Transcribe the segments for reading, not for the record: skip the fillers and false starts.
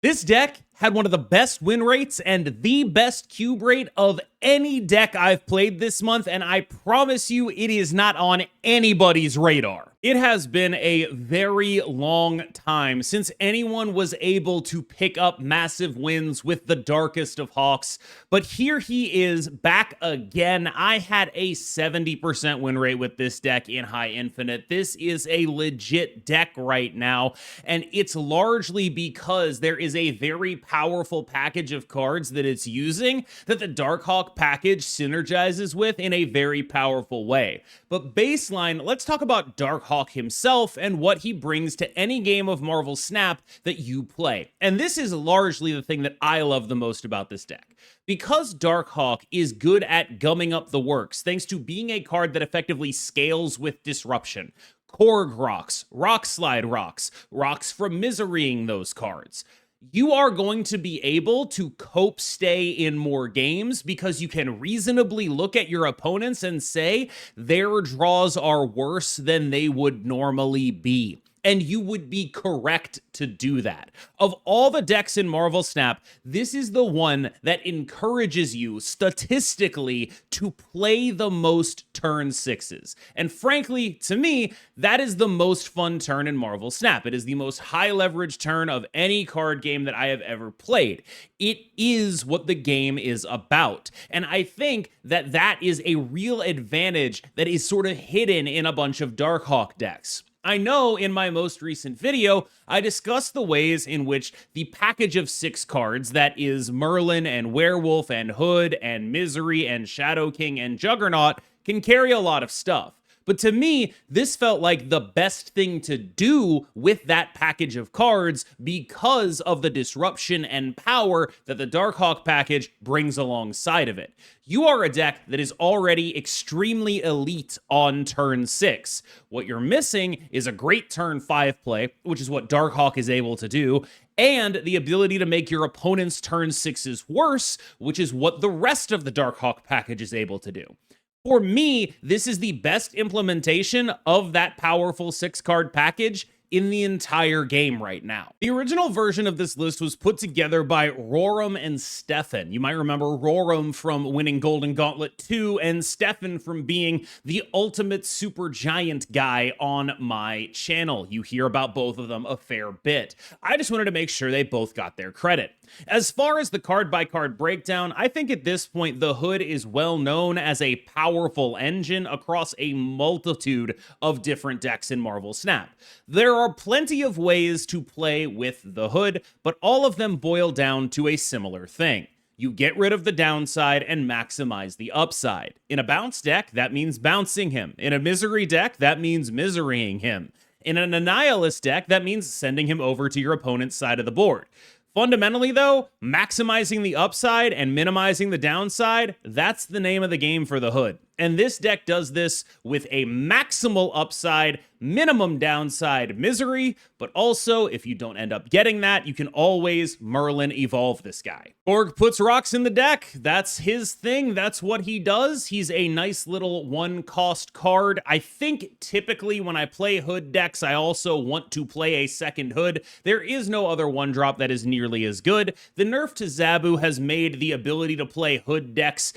This deck had one of the best win rates and the best cube rate of any deck I've played this month, and I promise you it is not on anybody's radar. It has been a very long time since anyone was able to pick up massive wins with the Darkest of Hawks, but here he is back again. I had a 70% win rate with this deck in High Infinite. This is a legit deck right now, and it's largely because there is a very powerful package of cards that it's using that the Darkhawk package synergizes with in a very powerful way. But baseline, let's talk about Darkhawk himself and what he brings to any game of Marvel Snap that you play. And this is largely the thing that I love the most about this deck. Because Darkhawk is good at gumming up the works, thanks to being a card that effectively scales with disruption. Korg rocks, Rock Slide rocks, rocks from miserying those cards. You are going to be able to cope stay in more games because you can reasonably look at your opponents and say their draws are worse than they would normally be. And you would be correct to do that. Of all the decks in Marvel Snap, this is the one that encourages you statistically to play the most turn sixes. And frankly, to me, that is the most fun turn in Marvel Snap. It is the most high leverage turn of any card game that I have ever played. It is what the game is about. And I think that that is a real advantage that is sort of hidden in a bunch of Darkhawk decks. I know in my most recent video, I discussed the ways in which the package of 6 cards that is Merlin and Werewolf and Hood and Misery and Shadow King and Juggernaut can carry a lot of stuff. But to me, this felt like the best thing to do with that package of cards because of the disruption and power that the Darkhawk package brings alongside of it. You are a deck that is already extremely elite on turn 6. What you're missing is a great turn 5 play, which is what Darkhawk is able to do, and the ability to make your opponent's turn 6s worse, which is what the rest of the Darkhawk package is able to do. For me, this is the best implementation of that powerful 6-card package in the entire game right now. The original version of this list was put together by Roram and Stefan. You might remember Roram from winning Golden Gauntlet 2 and Stefan from being the ultimate super giant guy on my channel. You hear about both of them a fair bit. I just wanted to make sure they both got their credit. As far as the card-by-card breakdown, I think at this point the Hood is well known as a powerful engine across a multitude of different decks in Marvel Snap. There are plenty of ways to play with the Hood, but all of them boil down to a similar thing. You get rid of the downside and maximize the upside. In a bounce deck, that means bouncing him. In a misery deck, that means miserying him. In an Annihilus deck, that means sending him over to your opponent's side of the board. Fundamentally, though, maximizing the upside and minimizing the downside, that's the name of the game for the Hood. And this deck does this with a maximal upside, minimum downside misery, but also, if you don't end up getting that, you can always Merlin evolve this guy. Korg puts rocks in the deck. That's his thing. That's what he does. He's a nice little one-cost card. I think typically when I play Hood decks, I also want to play a second Hood. There is no other one-drop that is nearly as good. The nerf to Zabu has made the ability to play Hood decks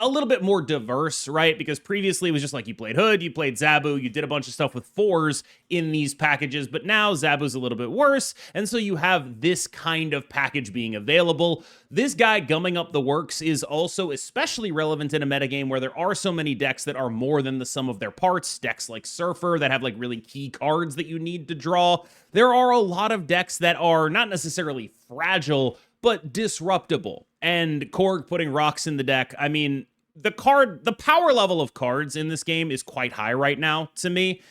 a little bit more diverse, right? Because previously it was just like you played Hood, you played Zabu, you did a bunch of stuff with 4s in these packages, but now Zabu's a little bit worse, and so you have this kind of package being available. This guy gumming up the works is also especially relevant in a metagame where there are so many decks that are more than the sum of their parts, decks like Surfer that have like really key cards that you need to draw. There are a lot of decks that are not necessarily fragile, but disruptible. And Korg putting rocks in the deck, I mean, the power level of cards in this game is quite high right now to me.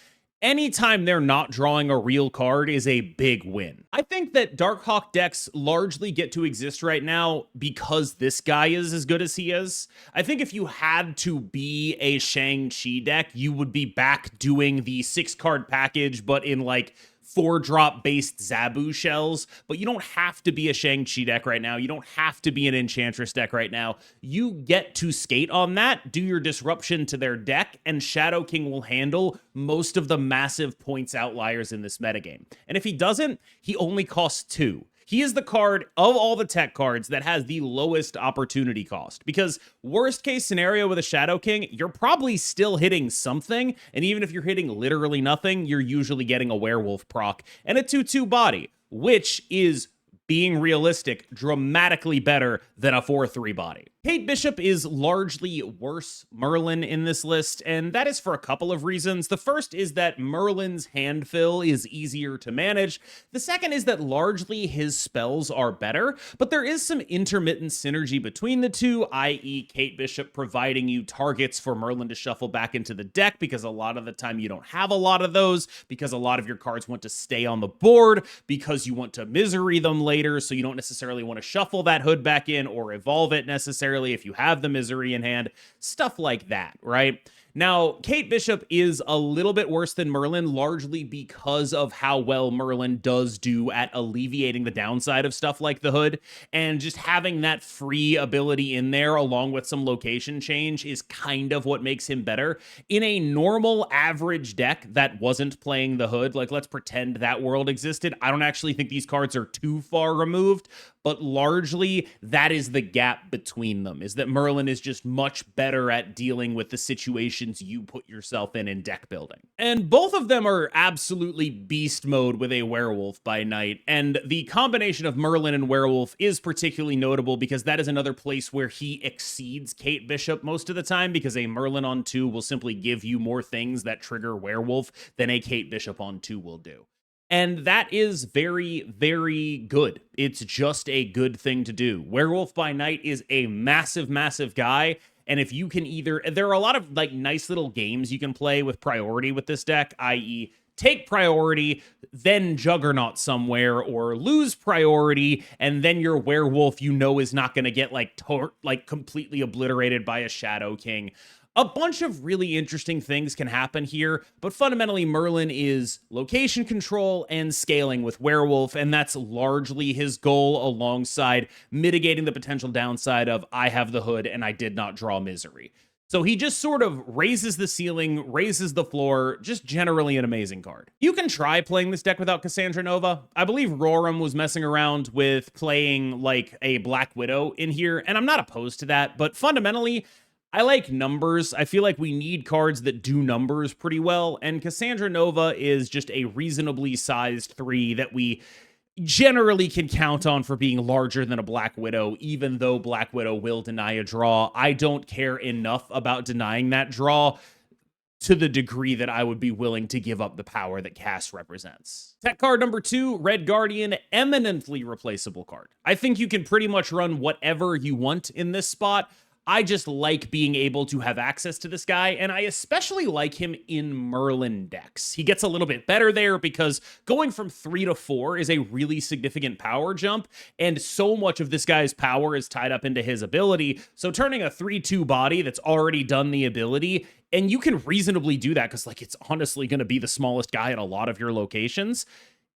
Anytime they're not drawing a real card is a big win. I think that Darkhawk decks largely get to exist right now because this guy is as good as he is. I think if you had to be a Shang-Chi deck, you would be back doing the 6-card package, but in like 4-drop based Zabu shells, but you don't have to be a Shang-Chi deck right now. You don't have to be an Enchantress deck right now. You get to skate on that, do your disruption to their deck, and Shadow King will handle most of the massive points outliers in this metagame. And if he doesn't, he only costs 2. He is the card of all the tech cards that has the lowest opportunity cost, because worst case scenario with a Shadow King, you're probably still hitting something, and even if you're hitting literally nothing, you're usually getting a werewolf proc and a 2/2 body, which is, being realistic, dramatically better than a 4/3 body. Kate Bishop is largely worse Merlin in this list, and that is for a couple of reasons. The first is that Merlin's hand fill is easier to manage. The second is that largely his spells are better, but there is some intermittent synergy between the two, i.e. Kate Bishop providing you targets for Merlin to shuffle back into the deck, because a lot of the time you don't have a lot of those, because a lot of your cards want to stay on the board, because you want to misery them later, so you don't necessarily want to shuffle that hood back in or evolve it necessarily if you have the misery in hand, stuff like that, right? Now, Kate Bishop is a little bit worse than Merlin, largely because of how well Merlin does do at alleviating the downside of stuff like the hood, and just having that free ability in there along with some location change is kind of what makes him better. In a normal average deck that wasn't playing the hood, like let's pretend that world existed, I don't actually think these cards are too far removed, but largely that is the gap between them, is that Merlin is just much better at dealing with the situations you put yourself in deck building. And both of them are absolutely beast mode with a werewolf by night, and the combination of Merlin and werewolf is particularly notable because that is another place where he exceeds Kate Bishop most of the time, because a Merlin on 2 will simply give you more things that trigger werewolf than a Kate Bishop on 2 will do. And that is very, very good. It's just a good thing to do. Werewolf by Night is a massive, massive guy. And if you can either, there are a lot of like nice little games you can play with priority with this deck, i.e. take priority, then Juggernaut somewhere, or lose priority, and then your werewolf you know is not going to get like completely obliterated by a Shadow King. A bunch of really interesting things can happen here, but fundamentally Merlin is location control and scaling with werewolf, and that's largely his goal, alongside mitigating the potential downside of I have the hood and I did not draw misery. So he just sort of raises the ceiling, raises the floor, just generally an amazing card. You can try playing this deck without Cassandra Nova. I believe Roram was messing around with playing like a Black Widow in here, and I'm not opposed to that, but fundamentally, I like numbers. I feel like we need cards that do numbers pretty well, and Cassandra Nova is just a reasonably sized 3 that we generally can count on for being larger than a Black Widow, even though Black Widow will deny a draw. I don't care enough about denying that draw to the degree that I would be willing to give up the power that Cass represents. Tech card number 2, Red Guardian, eminently replaceable card. I think you can pretty much run whatever you want in this spot. I just like being able to have access to this guy, and I especially like him in Merlin decks. He gets a little bit better there because going from 3 to 4 is a really significant power jump, and so much of this guy's power is tied up into his ability, so turning a 3/2 body that's already done the ability, and you can reasonably do that because like it's honestly going to be the smallest guy in a lot of your locations,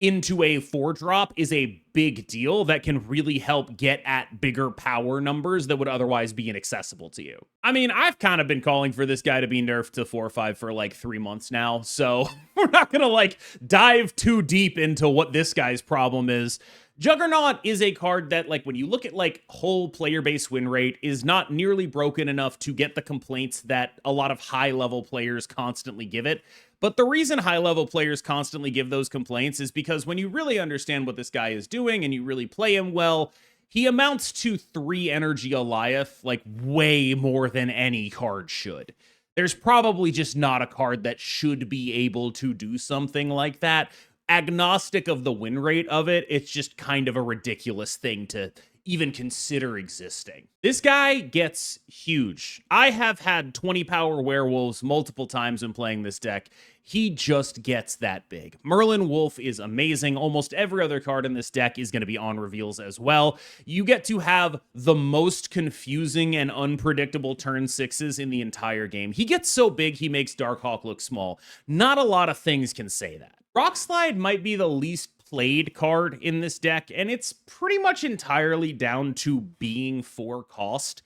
into a 4-drop is a big deal that can really help get at bigger power numbers that would otherwise be inaccessible to you. I mean, I've kind of been calling for this guy to be nerfed to 4/5 for like 3 months now, so we're not gonna like dive too deep into what this guy's problem is. Juggernaut is a card that, like, when you look at like whole player base win rate, is not nearly broken enough to get the complaints that a lot of high level players constantly give it. But the reason high-level players constantly give those complaints is because when you really understand what this guy is doing and you really play him well, he amounts to 3 energy Goliath, like way more than any card should. There's probably just not a card that should be able to do something like that. Agnostic of the win rate of it, it's just kind of a ridiculous thing to even consider existing. This guy gets huge. I have had 20 power werewolves multiple times when playing this deck. He just gets that big. Merlin Wolf is amazing. Almost every other card in this deck is going to be on reveals as well. You get to have the most confusing and unpredictable turn 6s in the entire game. He gets so big, he makes Darkhawk look small. Not a lot of things can say that. Rockslide might be the least played card in this deck, and it's pretty much entirely down to being 4 cost.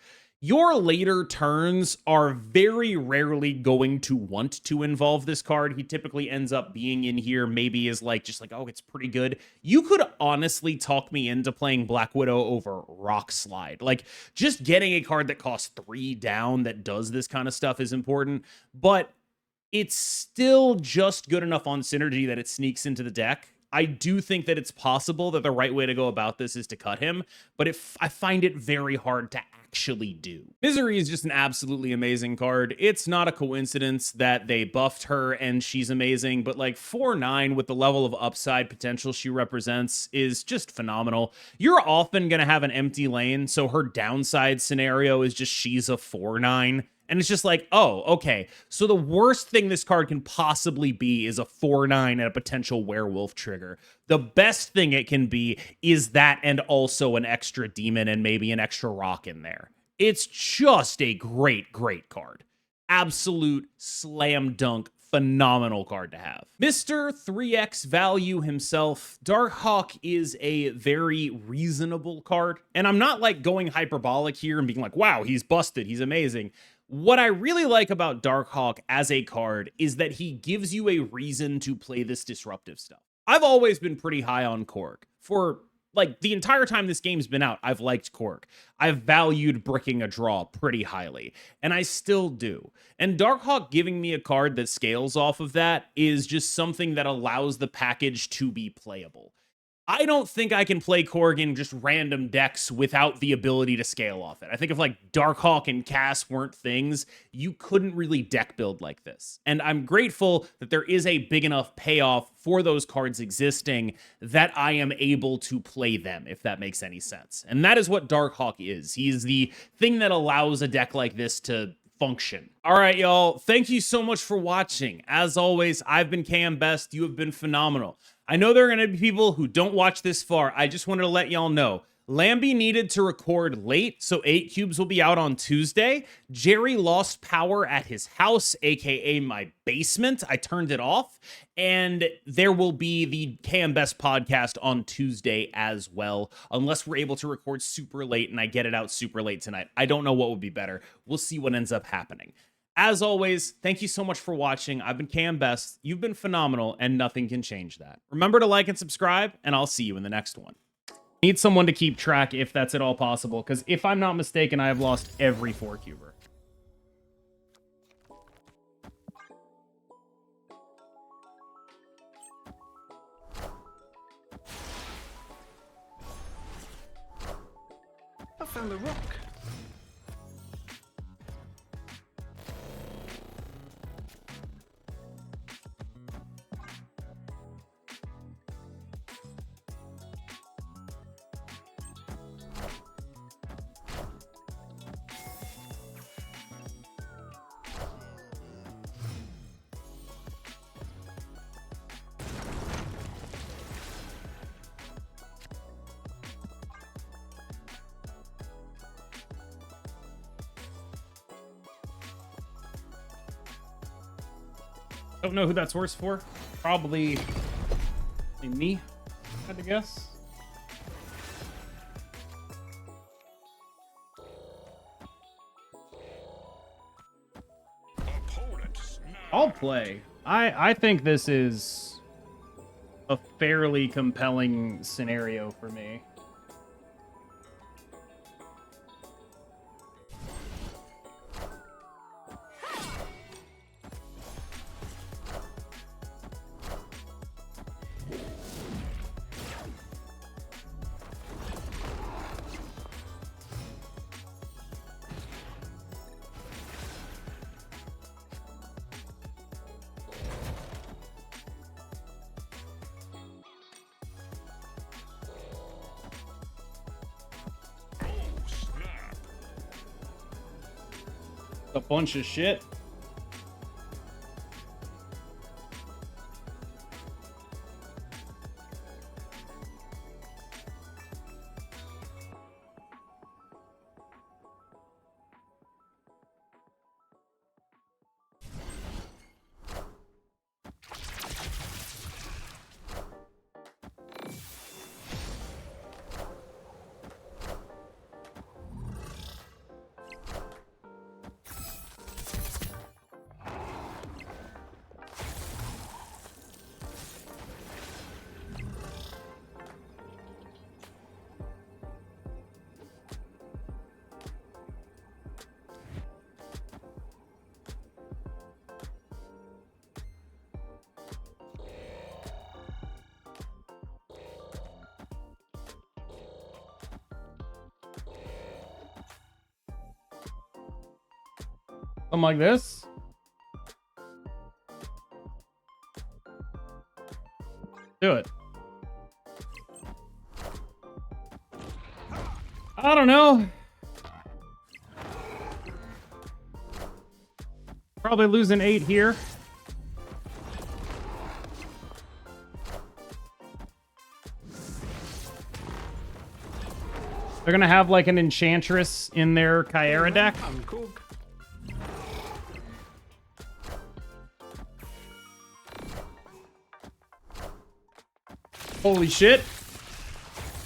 Your later turns are very rarely going to want to involve this card. He typically ends up being in here, maybe is like, just like, oh, it's pretty good. You could honestly talk me into playing Black Widow over Rock Slide. Like, just getting a card that costs 3 down that does this kind of stuff is important, but it's still just good enough on synergy that it sneaks into the deck. I do think that it's possible that the right way to go about this is to cut him, but I find it very hard to actually do. Misery is just an absolutely amazing card. It's not a coincidence that they buffed her and she's amazing, but like 4/9 with the level of upside potential she represents is just phenomenal. You're often going to have an empty lane, so her downside scenario is just she's a 4/9. And it's just like, oh, okay. So the worst thing this card can possibly be is a 4/9 and a potential werewolf trigger. The best thing it can be is that and also an extra demon and maybe an extra rock in there. It's just a great, great card. Absolute slam dunk, phenomenal card to have. Mr. 3x value himself, Darkhawk is a very reasonable card. And I'm not like going hyperbolic here and being like, wow, he's busted, he's amazing. What I really like about Darkhawk as a card is that he gives you a reason to play this disruptive stuff. I've always been pretty high on Korg. For like the entire time this game's been out, I've liked Korg. I've valued bricking a draw pretty highly, and I still do. And Darkhawk giving me a card that scales off of that is just something that allows the package to be playable. I don't think I can play Korg in just random decks without the ability to scale off it. I think if like Darkhawk and Cass weren't things, you couldn't really deck build like this. And I'm grateful that there is a big enough payoff for those cards existing that I am able to play them, if that makes any sense. And that is what Darkhawk is. He is the thing that allows a deck like this to function. All right, y'all. Thank you so much for watching. As always, I've been KMBest. You have been phenomenal. I know there are going to be people who don't watch this far. I just wanted to let y'all know. Lambie needed to record late, so 8 Cubes will be out on Tuesday. Jerry lost power at his house, aka my basement. I turned it off. And there will be the KMBest podcast on Tuesday as well, unless we're able to record super late and I get it out super late tonight. I don't know what would be better. We'll see what ends up happening. As always, thank you so much for watching. I've been KMBest. You've been phenomenal, and nothing can change that. Remember to like and subscribe, and I'll see you in the next one. Need someone to keep track if that's at all possible, because if I'm not mistaken, I have lost every 4-cuber. I found a rock. Don't know who that's worse for. Probably me, I had to guess. I'll play. I think this is a fairly compelling scenario for me. A bunch of shit. Something like this. Do it. I don't know. Probably losing 8 here. They're gonna have like an Enchantress in their Kyra deck. Holy shit.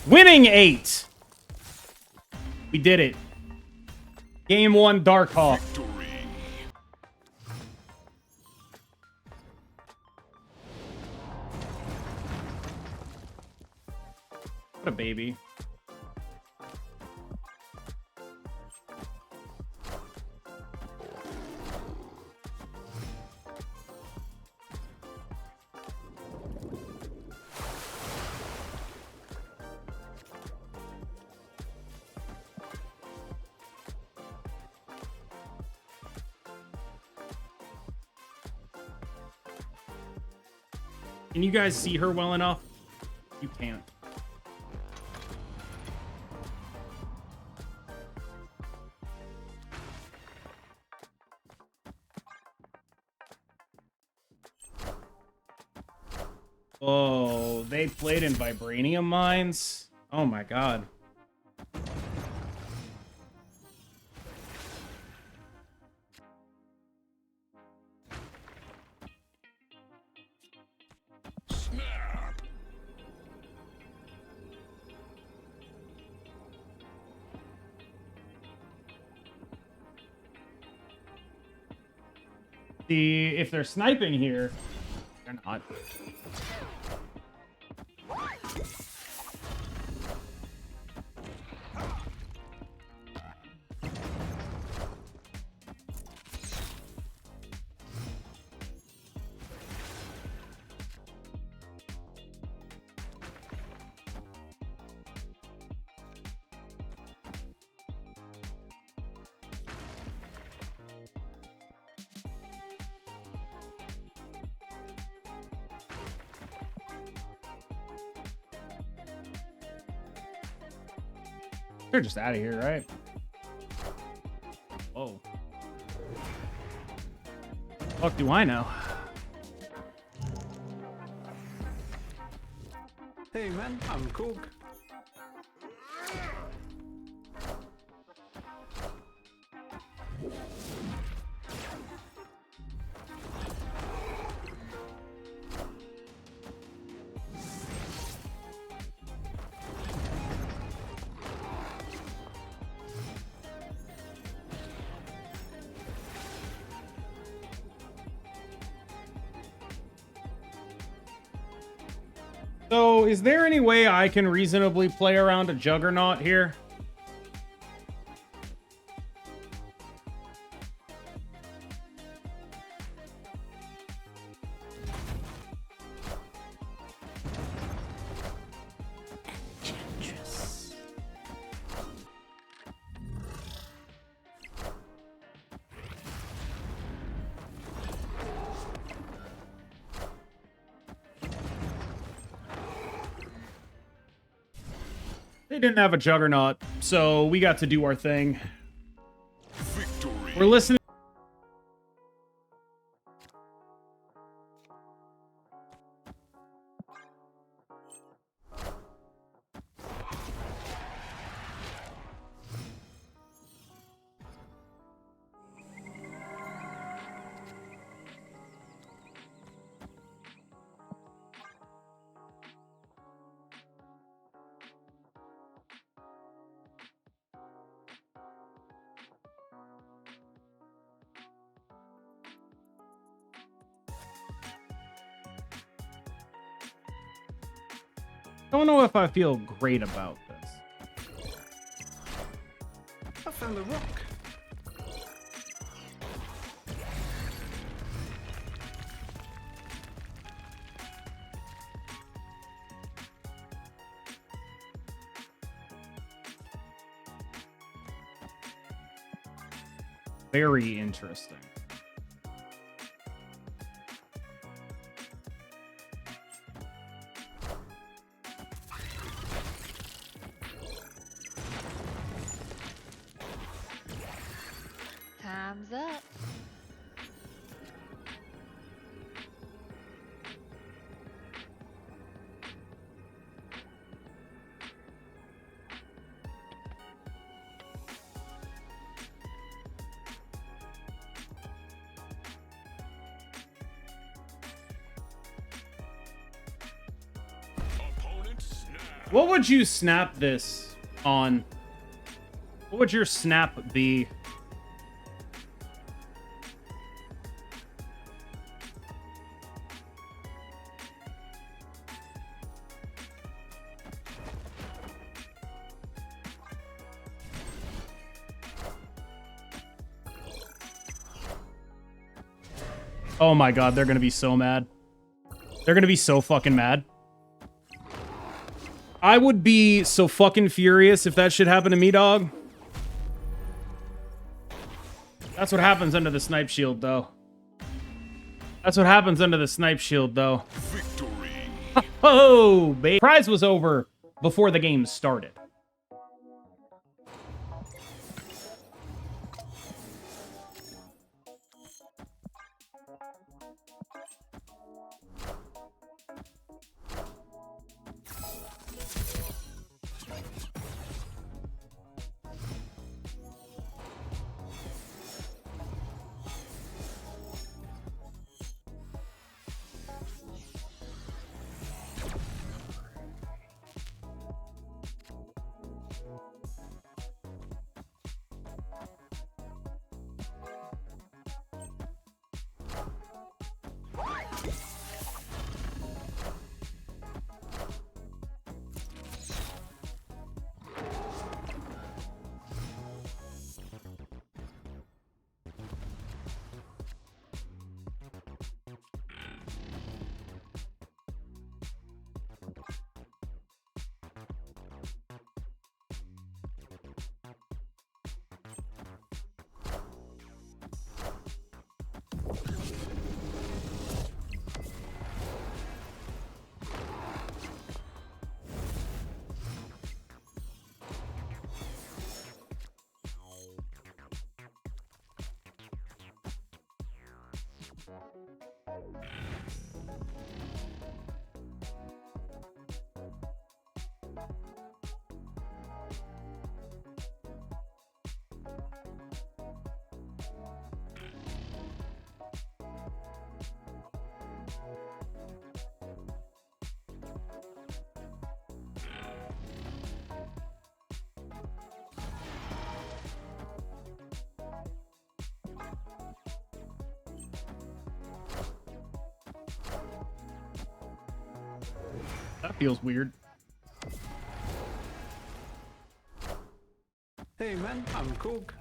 Winning 8. We did it. Game 1, Darkhawk. What a baby. Can you guys see her well enough? You can't. Oh, they played in Vibranium Mines? Oh my god. See, if they're sniping here, they're not. They're just out of here, right? Whoa. Fuck do I know? Hey man, I'm Cook. So, is there any way I can reasonably play around a Juggernaut here? They didn't have a Juggernaut, so we got to do our thing. Victory. We're listening. Don't know if I feel great about this. I found a rock. Very interesting. Time's up. What would you snap this on? What would your snap be? Oh my god, they're gonna be so mad. They're gonna be so fucking mad. I would be so fucking furious if that shit happened to me, dog. That's what happens under the snipe shield, though. That's what happens under the snipe shield, though. Victory. Oh, baby. Prize was over before the game started. That feels weird. Hey man, I'm Cook.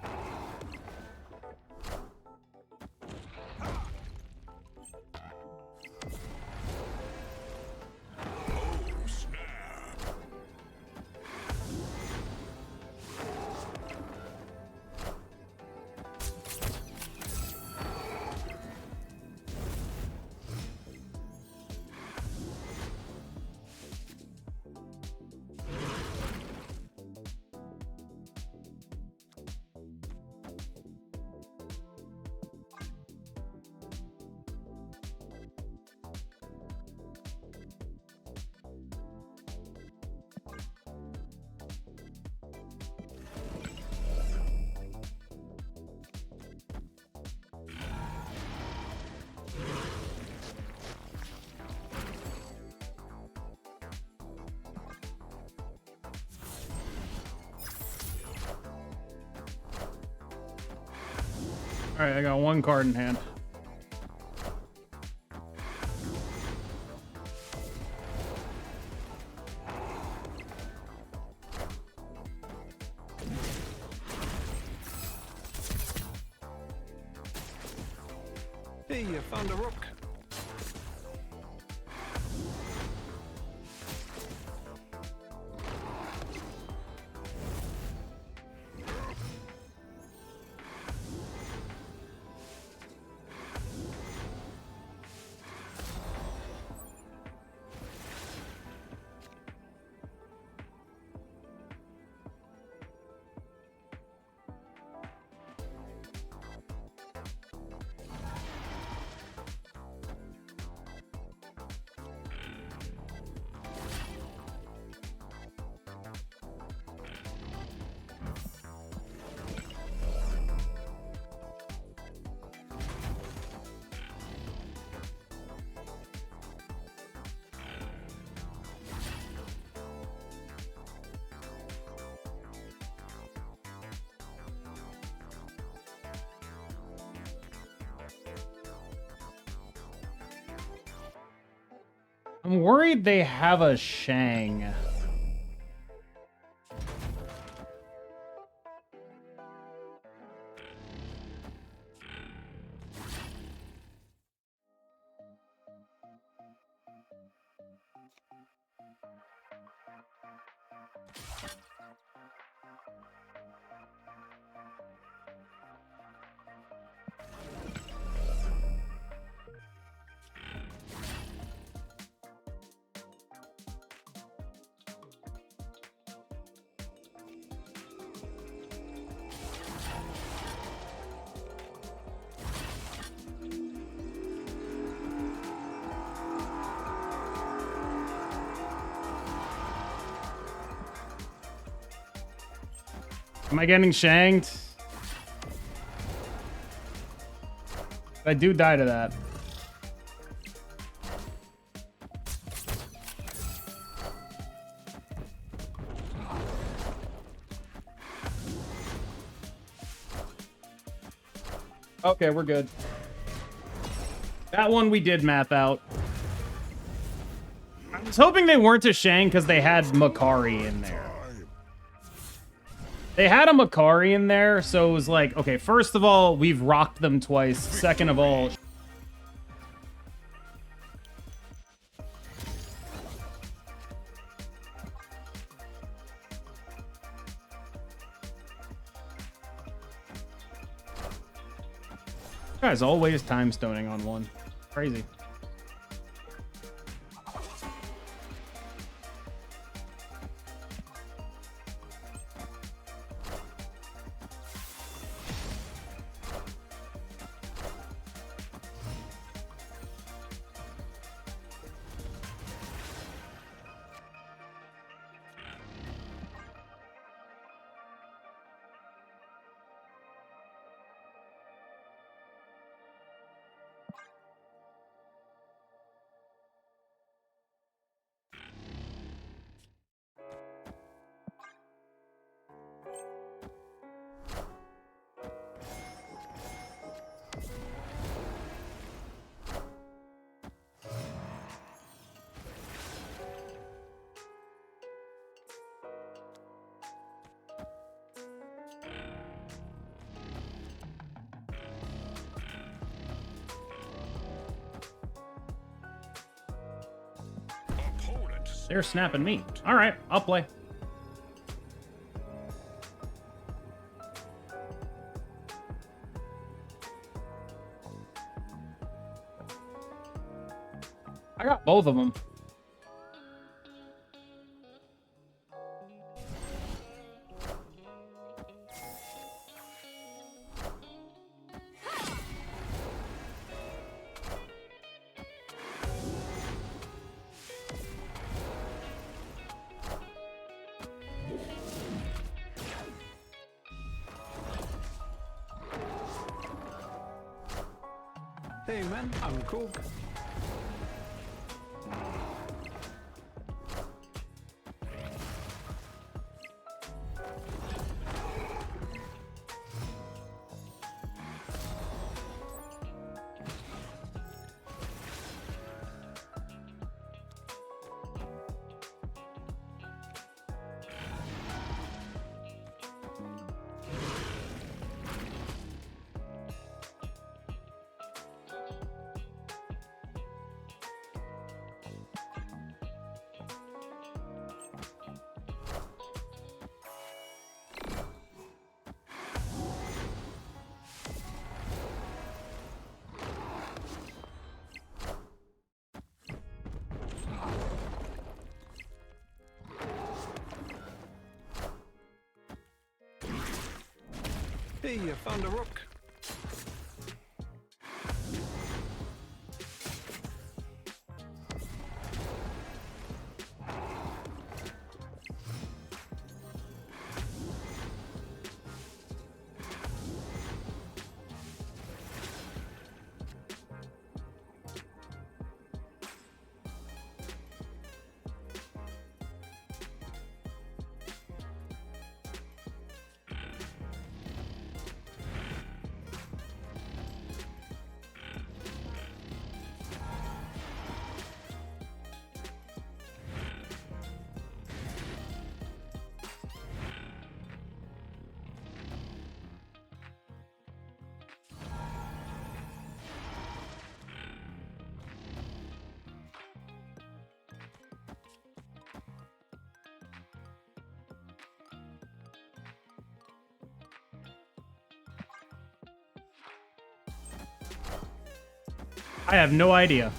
All right, I got one card in hand. Hey, you found a rook. I'm worried they have a Shang. Am I getting shanked? I do die to that. Okay, we're good. That one we did math out. I was hoping they weren't a Shang because they had Makari in there. They had a Makari in there, so it was like, okay, first of all, we've rocked them twice. Second of all... Guy's always time stoning on one. Crazy. They're snapping me. All right, I'll play. I got both of them. Hey man, I'm Cook. Hey, you found a rook. I have no idea.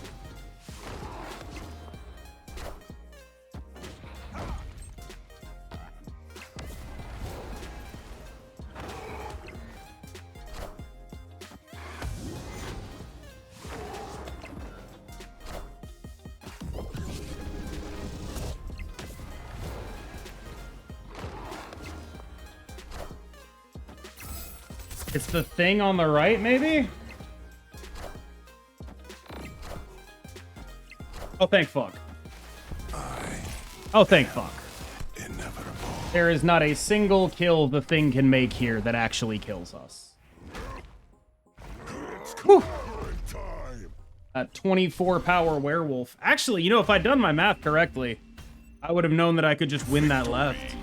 It's the thing on the right, maybe? Oh, thank fuck. Oh, thank fuck. Inevitable. There is not a single kill the thing can make here that actually kills us. Whew. That 24 power werewolf. Actually, you know, if I'd done my math correctly, I would have known that I could just win that left.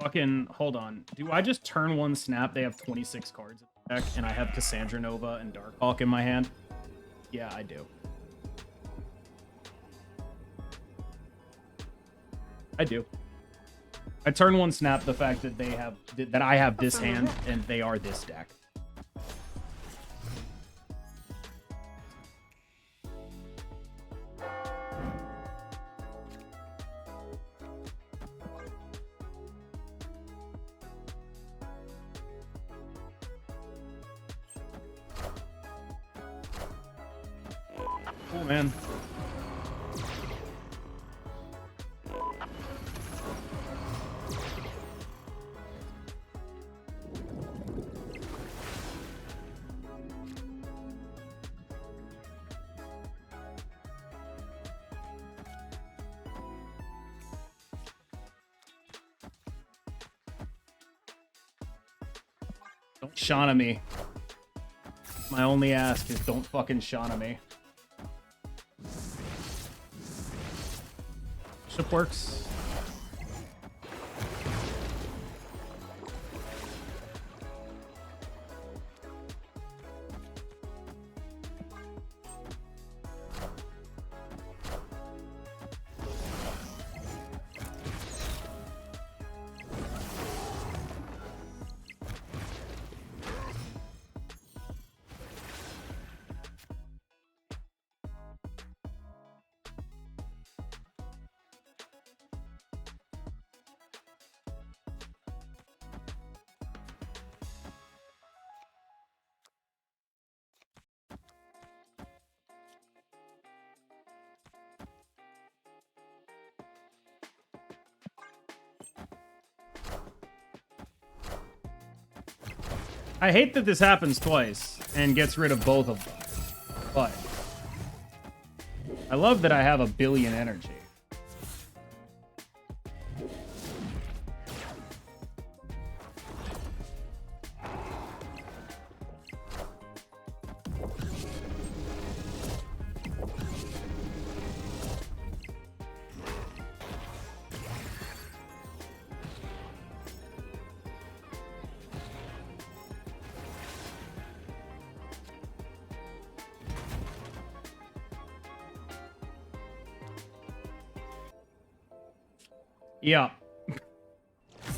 Fucking, hold on. Do I just turn one snap? They have 26 cards in the deck, and I have Cassandra Nova and Darkhawk in my hand? Yeah, I do. I do. I turn one snap the fact that they have that I have this hand and they are this deck. Oh man. Don't Shauna me. My only ask is don't fucking Shauna me. Bishop works. I hate that this happens twice and gets rid of both of them, but I love that I have a billion energy. Yeah.